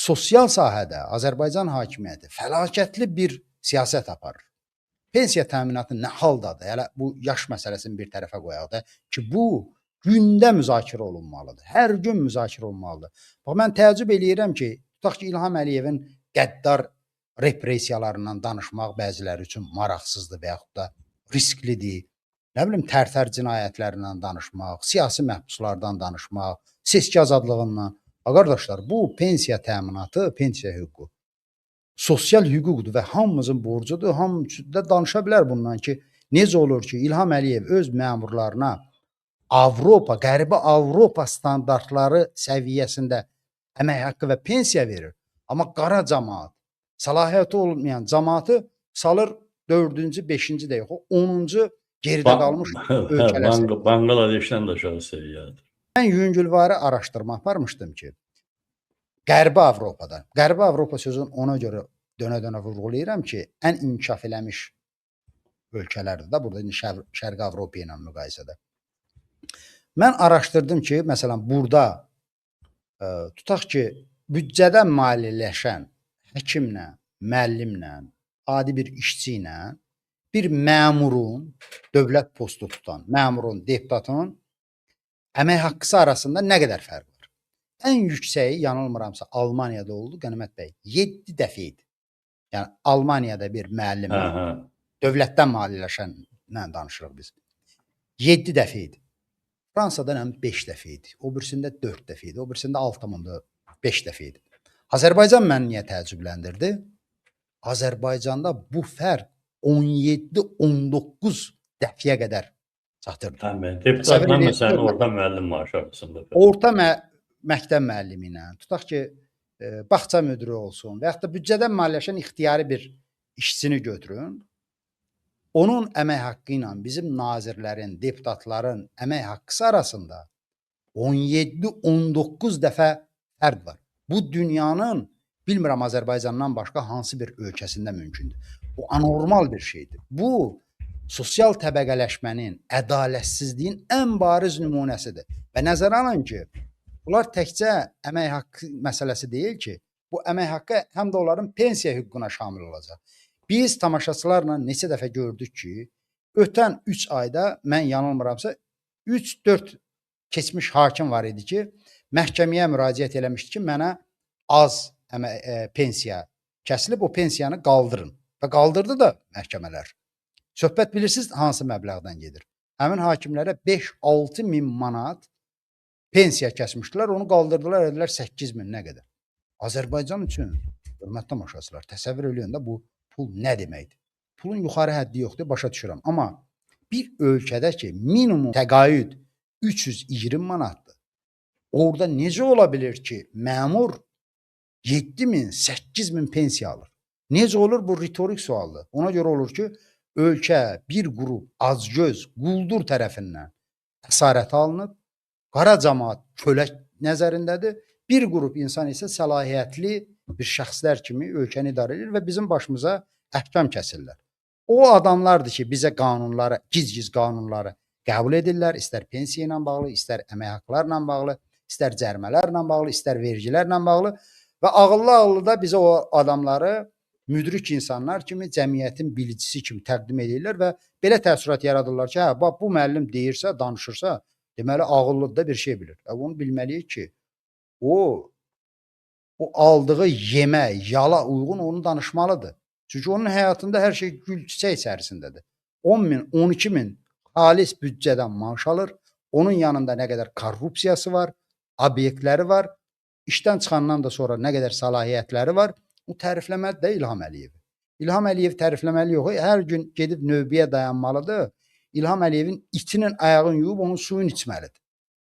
sosial sahədə Azərbaycan hakimiyyəti fəlakətli bir siyasət aparır. Pensiya təminatı nə haldadır? Hələ bu yaş məsələsini bir tərəfə qoyaq da ki, bu gündə müzakirə olunmalıdır. Hər gün müzakirə olunmalıdır. Bax, mən təəccüb eləyirəm ki, tutaq ki, İlham Əliyevin qəddar repressiyalarından danışmaq bəziləri üçün maraqsızdır və yaxud da risklidir. Nə bilim, Tərtər cinayətlərindən danışmaq, siyasi məhbuslardan danışmaq, seçki azadlığından. Qardaşlar, bu pensiya təminatı, pensiya hüququ sosial hüquqdur və hamımızın borcudur. Hamı da danışa bilər bundan ki, necə olur ki, İlham Əliyev öz məmurlarına Avropa, qərbi Avropa standartları səviyyəsində əmək haqqı və pensiya verir. Amma qara cəmaat, səlahiyyəti olmayan cəmaatı salır 4-cü, 5-ci də yox, 10-cu geridə qalmış ölkələr. Bangladeşdən də aşağı səviyyədir. Mən yüngülvari araşdırma aparmışdım ki, Qərbi Avropada, Qərbi Avropa sözünü ona görə dönə-dönə vurğulayıram ki, ən inkişaf eləmiş ölkələrdir də, burada Şərqi Avropa ilə müqayisədə. Mən araşdırdım ki, məsələn, burada tutaq ki, büdcədən maliyyələşən həkimlə, müəllimlə, adi bir işçi ilə bir məmurun, dövlət postu tutan məmurun, deputatın əmək haqqısı arasında nə qədər fərq var? Ən yüksəyi, yanılmıramsa, Almaniyada oldu, Qənimət bəy, 7 dəfə idi. Yəni, Almaniyada bir müəllim, dövlətdən maliyyələşənlə danışırıq biz. 7 dəfə idi. Fransada 5 dəfə idi. O birisində 4 dəfə idi. O birisində 6,5 dəfə idi. Azərbaycan məni niyə təəccübləndirdi? Azərbaycanda bu fərq 17-19 dəfəyə qədər çatırdı. Deputatla məsələn, orta müəllim maaşı arasında. Orta məktəb müəllimi ilə, tutaq ki, bağça müdürü olsun və yaxud da büdcədən maliyyələşən ixtiyari bir işçini götürün. Onun əmək haqqı ilə bizim nazirlərin, deputatların əmək haqqısı arasında 17-19 dəfə fərq var. Bu dünyanın, bilmirəm Azərbaycandan başqa hansı bir ölkəsində mümkündür. Bu anormal bir şeydir. Bu, sosial təbəqələşmənin, ədalətsizliyin ən bariz nümunəsidir. Və nəzərə alın ki, bunlar təkcə əmək haqqı məsələsi deyil ki, bu əmək haqqı həm də onların pensiya hüququna şamil olacaq. Biz tamaşaçılarla neçə dəfə gördük ki, ötən 3 ayda, mən yanılmıramsa, 3-4 keçmiş hakim var idi ki, məhkəməyə müraciət eləmişdi ki, mənə az pensiya kəsilib, o pensiyanı qaldırın. Və qaldırdı da məhkəmələr. Söhbət bilirsiniz hansı məbləğdən gedir? Həmin hakimlərə 5-6 min manat pensiya kəsmişdilər, onu qaldırdılar, edilər 8 min nə qədər. Azərbaycan üçün, hörmətli tamaşaçılar, təsəvvür eləyin də bu pul nə deməkdir? Pulun yuxarı həddi yoxdur, başa düşürəm. Amma bir ölkədə ki, minimum təqaüd 320 manatdır. Orada necə ola bilir ki, məmur 7 min, 8 min pensiya alır? Necə olur? Bu ritorik sualdır. Ona görə olur ki, ölkə bir qrup acgöz, quldur tərəfindən əsarət alınıb, qara cəmaat kölək nəzərindədir. Bir qrup insan isə səlahiyyətli bir şəxslər kimi ölkəni idarə edir və bizim başımıza əhkam kəsirlər. O adamlardır ki, bizə qanunları, giz-giz qanunları qəbul edirlər, istər pensiya ilə bağlı, istər əmək haqqlarla bağlı, istər cərimələrlə bağlı, istər vergilərlə bağlı və ağıllı da bizə o adamları müdrik insanlar kimi, cəmiyyətin bilicisi kimi təqdim edirlər və belə təəssürat yaradırlar ki, hə, bax, bu müəllim deyirsə, danışırsa, deməli, ağıllıdır da bir şey bilir. Onu bilməliyik ki, o aldığı yemə, yala uyğun onu danışmalıdır. Çünki onun həyatında hər şey gül çiçək içərisindədir. 10 min, 12 min xalis büdcədən maaş alır. Onun yanında nə qədər korrupsiyası var, obyektləri var. İşdən çıxandan da sonra nə qədər səlahiyyətləri var. O tərifləməli də İlham Əliyev. İlham Əliyev tərifləməli yox. Hər gün gedib növbəyə dayanmalıdır. İlham Əliyevin itinin ayağını yuyub onun suyunu içməlidir.